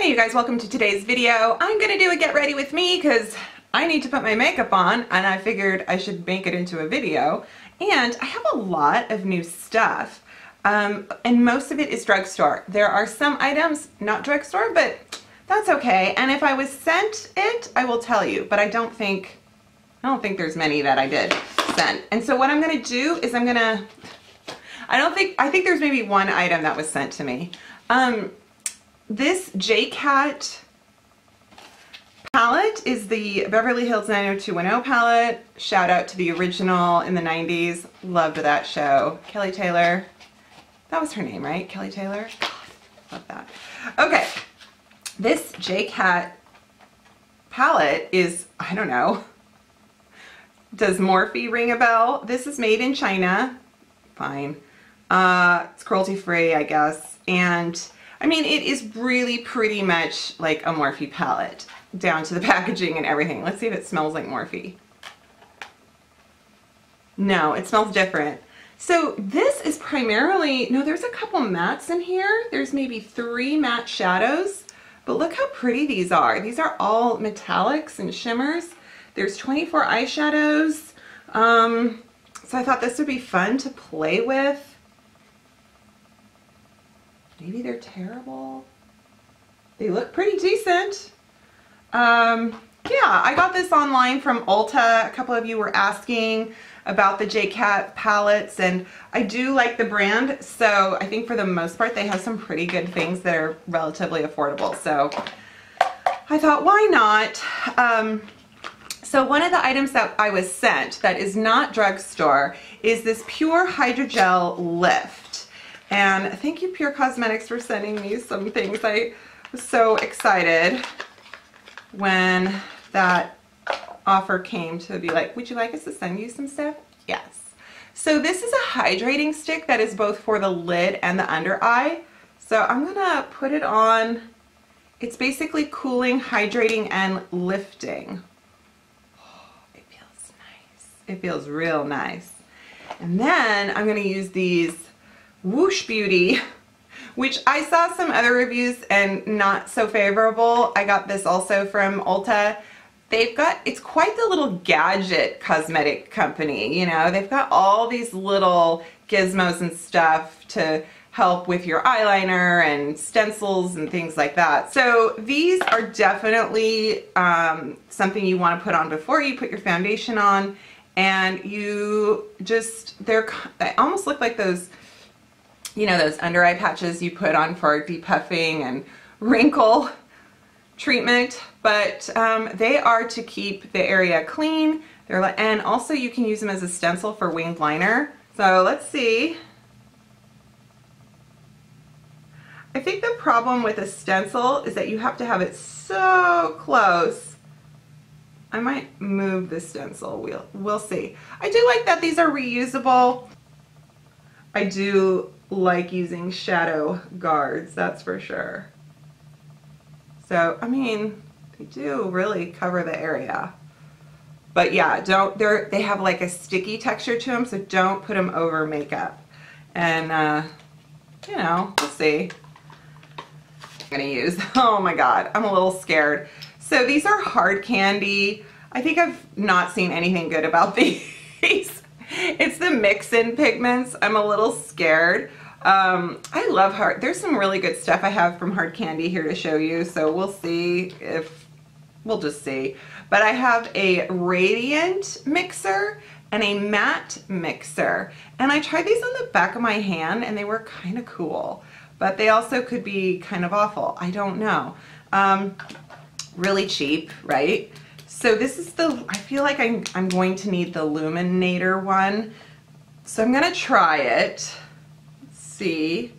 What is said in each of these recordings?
Hey you guys, welcome to today's video. I'm gonna do a get ready with me because I need to put my makeup on and I figured I should make it into a video. And I have a lot of new stuff and most of it is drugstore. There are some items not drugstore, but that's okay. And if I was sent it, I will tell you, but I don't think there's many that I did send. And so what I'm gonna do is I think there's maybe one item that was sent to me. This Jcat palette is the Beverly Hills 90210 palette. Shout out to the original in the 90s. Loved that show. Kelly Taylor. That was her name, right? Kelly Taylor? God, love that. Okay. This Jcat palette is, I don't know. Does Morphe ring a bell? This is made in China. Fine. It's cruelty free, I guess. And I mean, it is really pretty much like a Morphe palette, down to the packaging and everything. Let's see if it smells like Morphe. No, it smells different. So this is primarily, no, there's a couple mattes in here. There's maybe 3 matte shadows, but look how pretty these are. These are all metallics and shimmers. There's 24 eyeshadows. So I thought this would be fun to play with. Maybe they're terrible. They look pretty decent. Yeah, I got this online from Ulta. A couple of you were asking about the Jcat palettes, and I do like the brand, so I think for the most part they have some pretty good things that are relatively affordable. So I thought, why not? So one of the items that I was sent that is not drugstore is this Pure Hydrogel Lift. And thank you, Pure Cosmetics, for sending me some things. I was so excited when that offer came to be like, would you like us to send you some stuff? Yes. So this is a hydrating stick that is both for the lid and the under eye. So I'm gonna put it on. It's basically cooling, hydrating, and lifting. Oh, it feels nice. It feels real nice. And then I'm gonna use these Whoosh Beauty, which I saw some other reviews and not so favorable. I got this also from Ulta. It's quite the little gadget cosmetic company, you know. They've got all these little gizmos and stuff to help with your eyeliner and stencils and things like that. So these are definitely something you want to put on before you put your foundation on. And they almost look like those, you know, those under eye patches you put on for depuffing and wrinkle treatment, but they are to keep the area clean. And also you can use them as a stencil for winged liner. So let's see. I think the problem with a stencil is that you have to have it so close. I might move the stencil, we'll see. I do like that these are reusable. I do like using shadow guards, that's for sure. So, I mean, they do really cover the area. But yeah, they have like a sticky texture to them, so don't put them over makeup. And, you know, we'll see. I'm gonna use, oh my God, I'm a little scared. So these are hard candy. I think I've not seen anything good about these. It's the mix-in pigments. I'm a little scared. I love there's some really good stuff I have from Hard Candy here to show you, so we'll see we'll just see. But I have a radiant mixer and a matte mixer, and I tried these on the back of my hand and they were kind of cool, but they also could be kind of awful. I don't know. Really cheap, right? So this is I feel like I'm going to need the Luminator one. So I'm gonna try it. Let's see.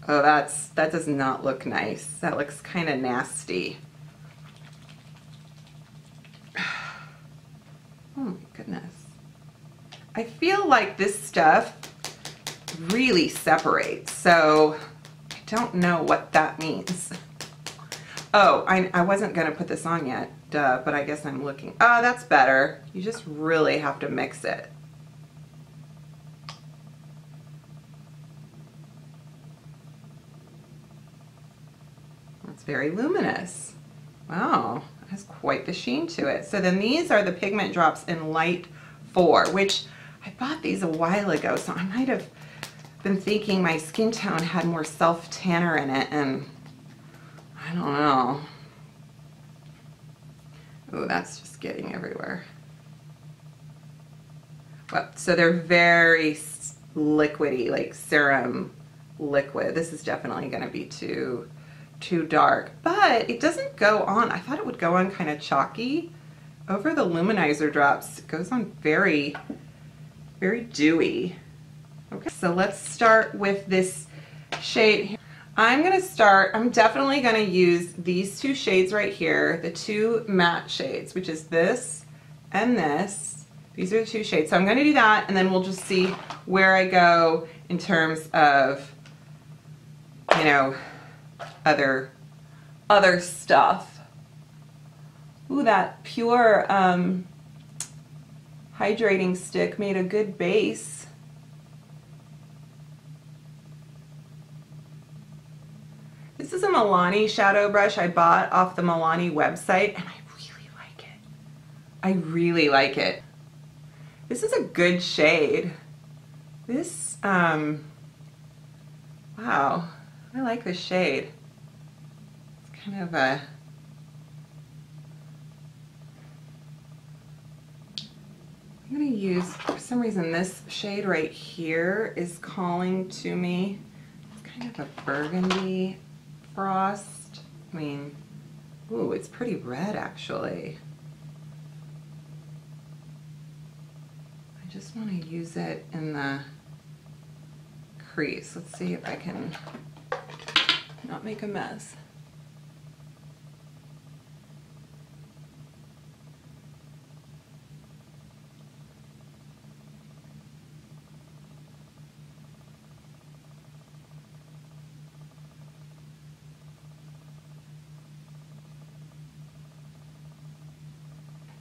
Oh, that does not look nice. That looks kind of nasty. Oh my goodness. I feel like this stuff really separates. So I don't know what that means. Oh, I wasn't gonna put this on yet, but I guess I'm looking. Oh, that's better. You just really have to mix it. It's very luminous. Wow, it has quite the sheen to it. So then these are the pigment drops in light 4, which I bought these a while ago, so I might have been thinking my skin tone had more self-tanner in it, and I don't know. Oh, that's just getting everywhere. Well, so they're very liquidy, like serum liquid. This is definitely going to be too dark, but it doesn't go on. I thought it would go on kind of chalky. Over the luminizer drops, it goes on very, very dewy. Okay, so let's start with this shade here. I'm definitely going to use these 2 shades right here, the 2 matte shades, which is this and this. These are the 2 shades. So I'm going to do that, and then we'll just see where I go in terms of, you know, other stuff. Ooh, that pure hydrating stick made a good base. This is a Milani shadow brush I bought off the Milani website, and I really like it. I really like it. This is a good shade. This, wow, I like this shade. It's kind of a, I'm gonna use, for some reason, this shade right here is calling to me. It's kind of a burgundy frost. I mean, ooh, it's pretty red actually. I just want to use it in the crease. Let's see if I can not make a mess.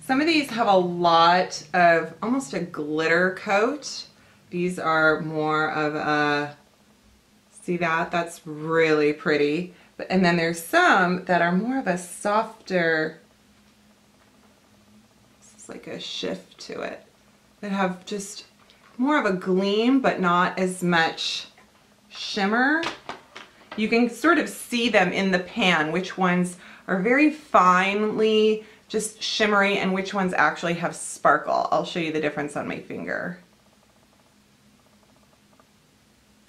Some of these have a lot of almost a glitter coat. These are more of a, see that? That's really pretty. And then there's some that are more of a softer, it's like a shift to it, that have just more of a gleam but not as much shimmer. You can sort of see them in the pan, which ones are very finely just shimmery and which ones actually have sparkle. I'll show you the difference on my finger.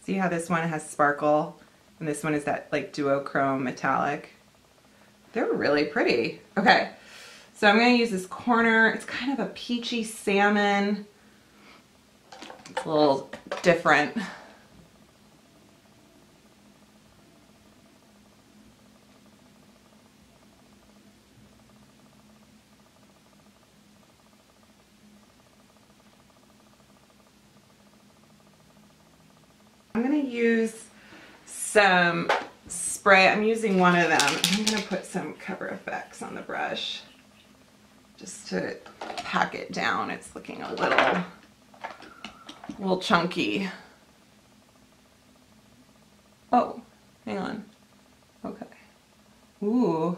See how this one has sparkle and this one is that like duochrome metallic? They're really pretty. Okay, so I'm gonna use this corner. It's kind of a peachy salmon. It's a little different. I'm going to use some spray. I'm using one of them. I'm going to put some Cover Effects on the brush just to pack it down. It's looking a little chunky. Oh, hang on. Okay. Ooh,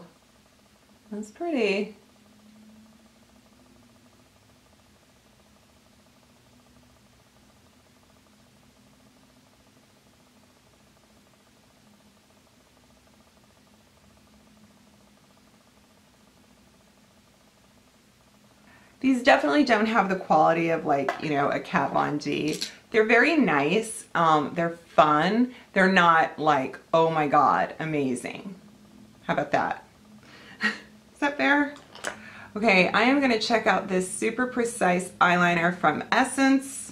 that's pretty. These definitely don't have the quality of like, you know, a Kat Von D. They're very nice. They're fun. They're not like, oh my God, amazing. How about that? Is that fair? Okay, I am gonna check out this Super Precise eyeliner from Essence.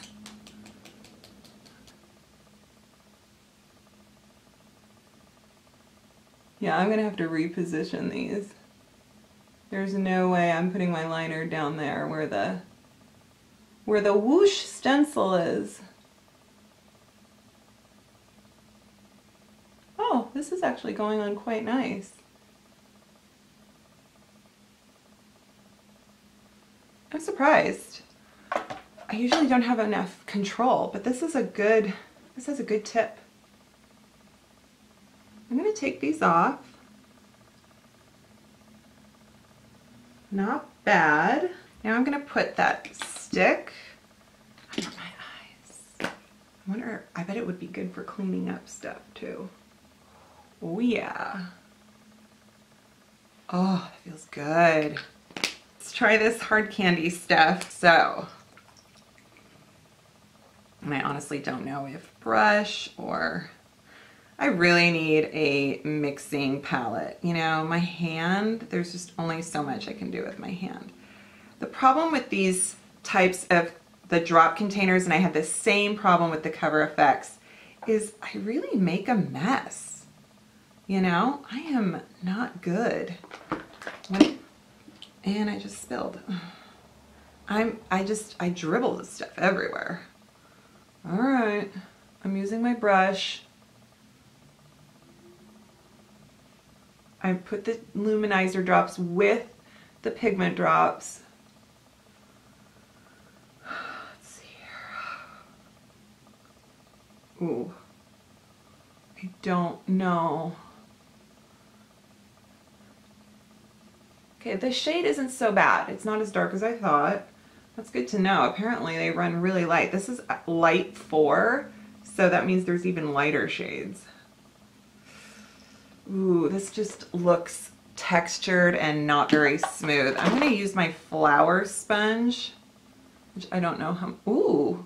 Yeah, I'm gonna have to reposition these. There's no way I'm putting my liner down there where the whoosh stencil is. Oh, this is actually going on quite nice. I'm surprised. I usually don't have enough control, but this is a good tip. I'm gonna take these off. Not bad. Now I'm gonna put that stick under my eyes. I wonder, I bet it would be good for cleaning up stuff too. Oh yeah. Oh, that feels good. Let's try this hard candy stuff. So, and I honestly don't know if brush or, I really need a mixing palette. You know, my hand, there's just only so much I can do with my hand. The problem with these types of the drop containers, and I had the same problem with the Cover Effects, is I really make a mess. You know, I am not good. And I just spilled. I dribble this stuff everywhere. All right, I'm using my brush. I put the luminizer drops with the pigment drops. Let's see here. Ooh, I don't know. Okay, the shade isn't so bad. It's not as dark as I thought. That's good to know. Apparently they run really light. This is light 4, so that means there's even lighter shades. Ooh, this just looks textured and not very smooth. I'm gonna use my flour sponge, which I don't know how, ooh,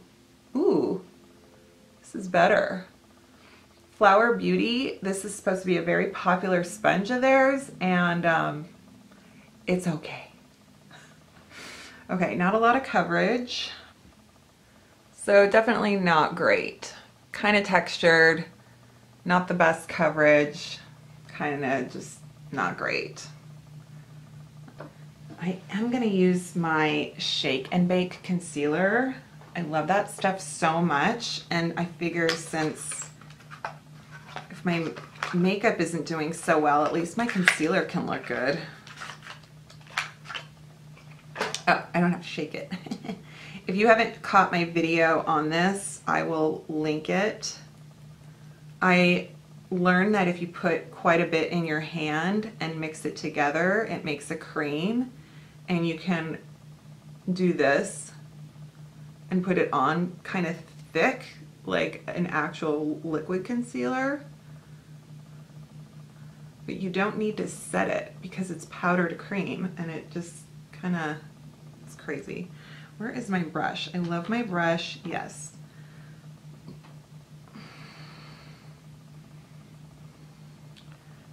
this is better. Flower Beauty, this is supposed to be a very popular sponge of theirs, and it's okay. Okay, not a lot of coverage. So definitely not great. Kind of textured, not the best coverage, kind of just not great. I am gonna use my Shake and Bake concealer. I love that stuff so much, and I figure since if my makeup isn't doing so well, at least my concealer can look good. Oh, I don't have to shake it. If you haven't caught my video on this, I will link it. I learned that if you put quite a bit in your hand and mix it together, it makes a cream, and you can do this and put it on kind of thick, like an actual liquid concealer. But you don't need to set it because it's powdered cream, and it just kind of, it's crazy. Where is my brush? I love my brush, yes.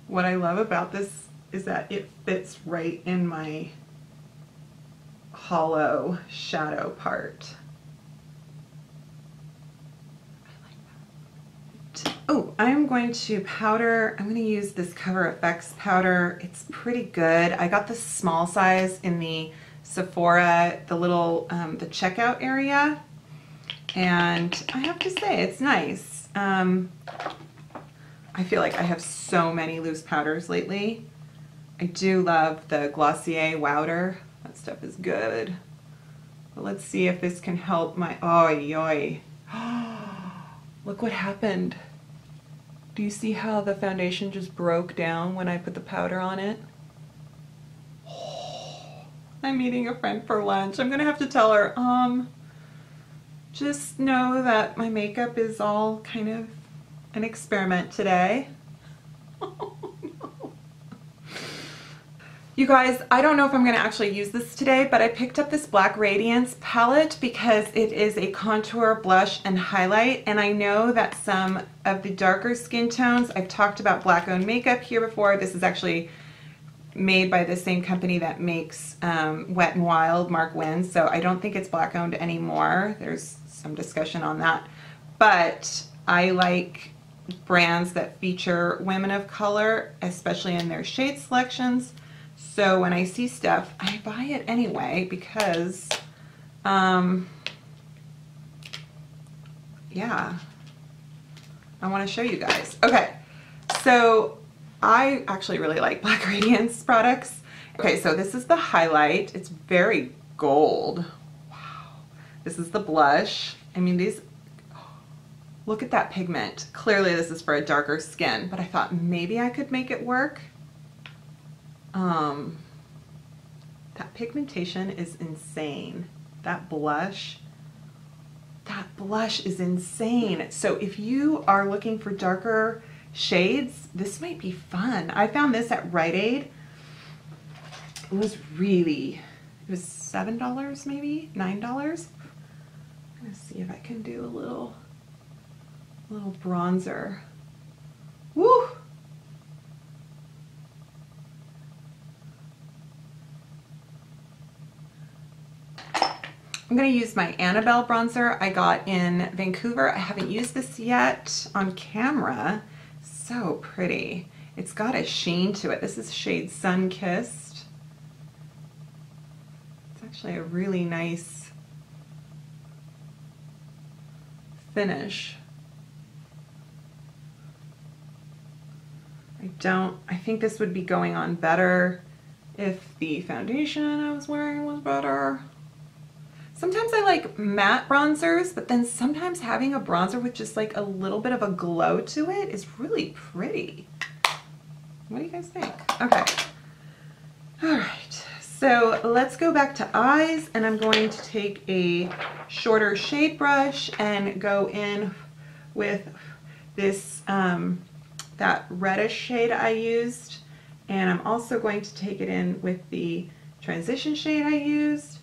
What I love about this is that it fits right in my hollow shadow part. I like that. Oh, I'm going to powder. I'm going to use this Cover Effects powder. It's pretty good. I got the small size in the Sephora, the little, the checkout area. And I have to say, it's nice. I feel like I have so many loose powders lately. I do love the Glossier Wowder. That stuff is good. But let's see if this can help my, oy. Look what happened. Do you see how the foundation just broke down when I put the powder on it? I'm meeting a friend for lunch. I'm gonna have to tell her, just know that my makeup is all kind of an experiment today. Oh, no. You guys, I don't know if I'm gonna actually use this today, but I picked up this Black Radiance palette because it is a contour, blush, and highlight, and I know that some of the darker skin tones, I've talked about Black owned makeup here before. This is actually made by the same company that makes Wet n Wild, Mark Wynn, so I don't think it's Black owned anymore. There's some discussion on that, but I like brands that feature women of color, especially in their shade selections. So when I see stuff, I buy it anyway because, yeah, I want to show you guys. Okay, so I actually really like Black Radiance products. Okay, so this is the highlight. It's very gold. Wow. This is the blush. I mean, these, look at that pigment. Clearly this is for a darker skin, but I thought maybe I could make it work. That pigmentation is insane. That blush is insane. So if you are looking for darker shades, this might be fun. I found this at Rite Aid. It was $7 maybe, $9. I'm gonna see if I can do a little bronzer. Woo! I'm going to use my Annabelle bronzer I got in Vancouver. I haven't used this yet on camera. So pretty. It's got a sheen to it. This is shade Sun Kissed. It's actually a really nice finish. I think this would be going on better if the foundation I was wearing was better. Sometimes I like matte bronzers, but then sometimes having a bronzer with just like a little bit of a glow to it is really pretty. What do you guys think? Okay. All right. So let's go back to eyes, and I'm going to take a shorter shade brush and go in with this, that reddish shade I used. And I'm also going to take it in with the transition shade I used.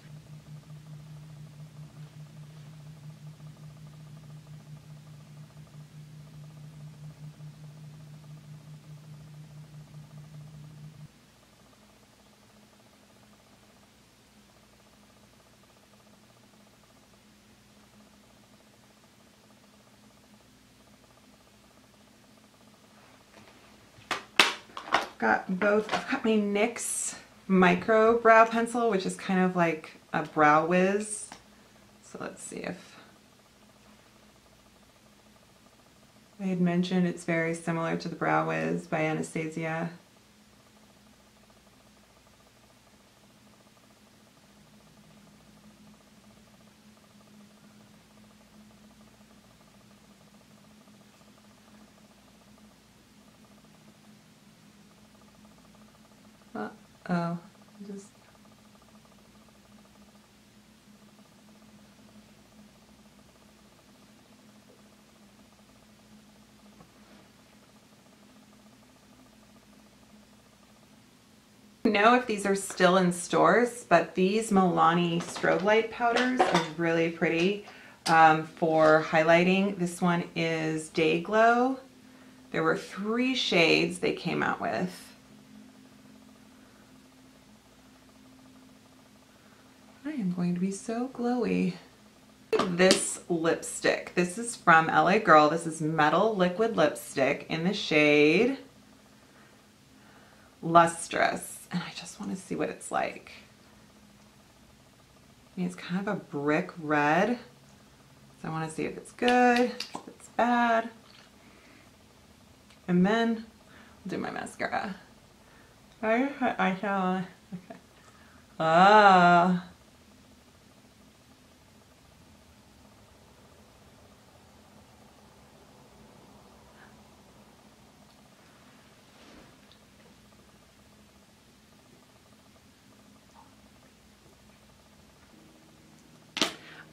I've got my NYX micro brow pencil, which is kind of like a brow wiz. So let's see if I had mentioned it's very similar to the Brow Wiz by Anastasia. Uh-oh, just... know if these are still in stores, but these Milani strobe light powders are really pretty for highlighting. This one is Day Glow. There were 3 shades they came out with. I am going to be so glowy. This lipstick, this is from LA Girl. This is Metal Liquid Lipstick in the shade Lustrous. And I just want to see what it's like. I mean, it's kind of a brick red. So I want to see if it's good, if it's bad. And then I'll do my mascara. I shall. Okay. Ah.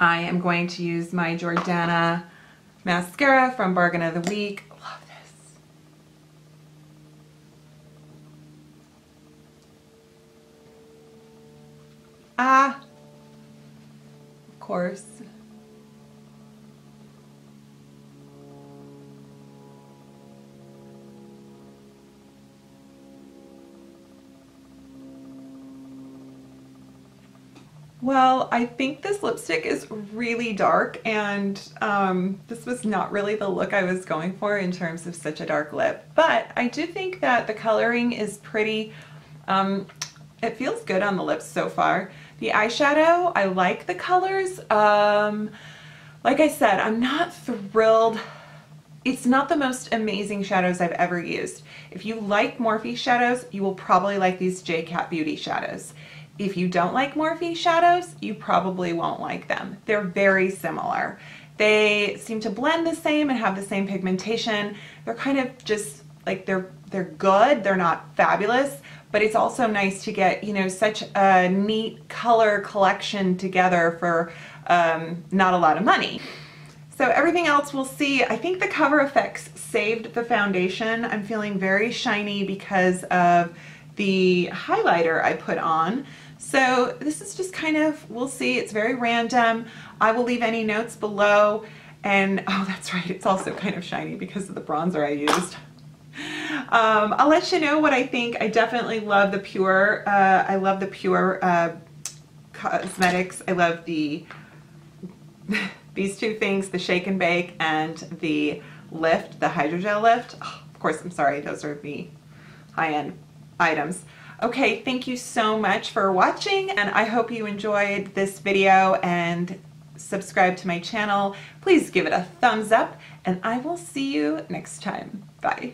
I am going to use my Jordana mascara from Bargain of the Week. Love this. Ah, of course. Well, I think this lipstick is really dark, and this was not really the look I was going for in terms of such a dark lip, but I do think that the coloring is pretty, it feels good on the lips so far. The eyeshadow, I like the colors. Like I said, I'm not thrilled. It's not the most amazing shadows I've ever used. If you like Morphe shadows, you will probably like these Jcat Beauty shadows. If you don't like Morphe shadows, you probably won't like them. They're very similar. They seem to blend the same and have the same pigmentation. They're kind of just like, they're good. They're not fabulous, but it's also nice to get, you know, such a neat color collection together for not a lot of money. So everything else we'll see. I think the Cover FX saved the foundation. I'm feeling very shiny because of the highlighter I put on. So this is just kind of, we'll see. It's very random. I will leave any notes below. And oh, that's right, it's also kind of shiny because of the bronzer I used. I'll let you know what I think. I definitely love the Pure. I love the Pure cosmetics. I love the these two things, the Shake and Bake and the Lift, the Hydrogel Lift. Oh, of course, I'm sorry, those are the high-end items. Okay, thank you so much for watching, and I hope you enjoyed this video and subscribe to my channel. Please give it a thumbs up, and I will see you next time. Bye.